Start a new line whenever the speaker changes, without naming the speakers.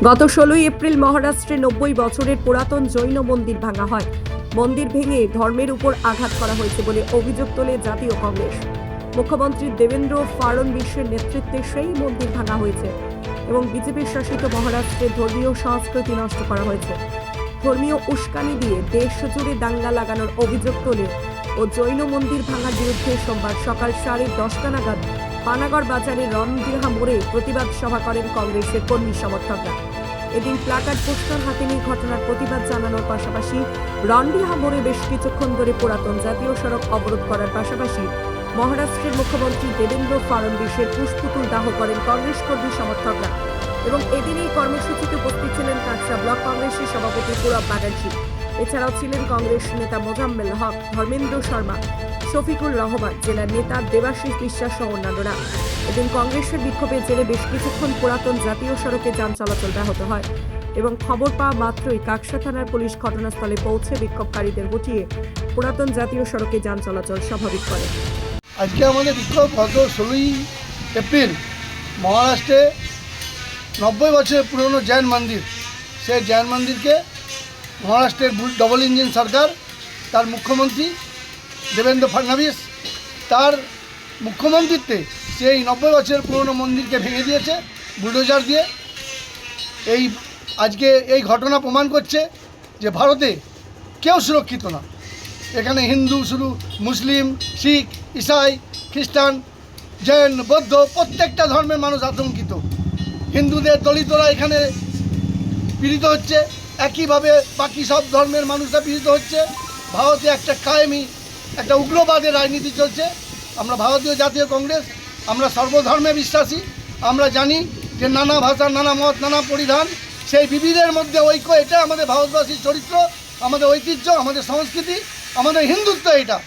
গত 16 এপ্রিল মহারাষ্ট্রে 90 বছরের পুরাতন জৈন মন্দির ভাঙা হয়। মন্দির ভেঙে ধর্মের উপর আঘাত করা হয়েছে বলে অভিযোগ তোলে জাতীয় কংগ্রেস। মুখ্যমন্ত্রী দেবেন্দ্র ফাড়নবিসের নেতৃত্বে সেই মন্দির ভাঙা হয়েছে এবং বিজেপি শাসিত মহারাষ্ট্রে ধর্মীয় সংস্কৃতি নষ্ট করা হয়েছে। ধর্মীয় উস্কানি দিয়ে দেশ জুড়ে দাঙ্গা লাগানোর অভিযোগ তোলে ও জৈন মন্দির ভাঙার বিরুদ্ধে সোমবার সকাল 10:30 নাগাদ পানাগড় বাজারে রণদিহা মোড়ে প্রতিবাদ সভা করেন কংগ্রেসের কর্মী সমর্থকরা। এদিন প্ল্যাকার্ড পোস্টার হাতে নিয়ে ঘটনার প্রতিবাদ জানানোর পাশাপাশি রণদিহা মোড়ে বেশ কিছুক্ষণ ধরে পুরাতন জাতীয় সড়ক অবরোধ করার পাশাপাশি মহারাষ্ট্রের মুখ্যমন্ত্রী দেবেন্দ্র ফাড়নবিসের পুষ্পতুল দাহ করেন কংগ্রেস কর্মী সমর্থকরা। এবং এদিন এই কর্মসূচিতে উপস্থিত ছিলেন কাকসা ব্লক কংগ্রেসের সভাপতি পুরব ব্যানার্জি। এছাড়াও ছিলেন কংগ্রেস নেতা মোজাম্মেল হক, ধর্মেন্দ্র শর্মা, শফিকুর রহমান, জেলার নেতা দেবাশিস বিশ্বাস সহ অন্যান্যরা। এদিন কংগ্রেসের বিক্ষোভের জেরে বেশ কিছুক্ষণ পুরাতন জাতীয় সড়কে যান চলাচল ব্যাহত হয় এবং খবর পাওয়া মাত্রই কাকসা থানার পুলিশ ঘটনাস্থলে পৌঁছে বিক্ষোভকারীদের হটিয়ে পুরাতন জাতীয় সড়কে যান চলাচল স্বাভাবিক করে।
আজকে আমাদের বিক্ষোভ গত 16 এপ্রিল মহারাষ্ট্রে 90 বছরের পুরনো জৈন মন্দির, সেই জৈন মন্দিরকে মহারাষ্ট্রের ডবল ইঞ্জিন সরকার, তার মুখ্যমন্ত্রী দেবেন্দ্র ফাড়নবিস, তার মুখ্যমন্ত্রীত্বে সেই 90 বছরের পুরনো মন্দিরকে ভেঙে দিয়েছে বুলডোজার দিয়ে। আজকে এই ঘটনা প্রমাণ করছে যে ভারতে কেউ সুরক্ষিত না। এখানে হিন্দু শুধু, মুসলিম, শিখ, ইসাই, খ্রিস্টান, জৈন, বৌদ্ধ প্রত্যেকটা ধর্মের মানুষ আতঙ্কিত। হিন্দুদের দলিতরা এখানে পীড়িত হচ্ছে, একইভাবে বাকি সব ধর্মের মানুষরা পীড়িত হচ্ছে। ভারতে একটা কায়েমি, একটা উগ্রবাদের রাজনীতি চলছে। আমরা ভারতীয় জাতীয় কংগ্রেস, আমরা সর্বধর্মে বিশ্বাসী। আমরা জানি যে নানা ভাষা, নানা মত, নানা পরিধান, সেই বিবিধের মধ্যে ঐক্য, এটা আমাদের ভারতবাসীর চরিত্র, আমাদের ঐতিহ্য, আমাদের সংস্কৃতি, আমাদের হিন্দুত্ব। এটা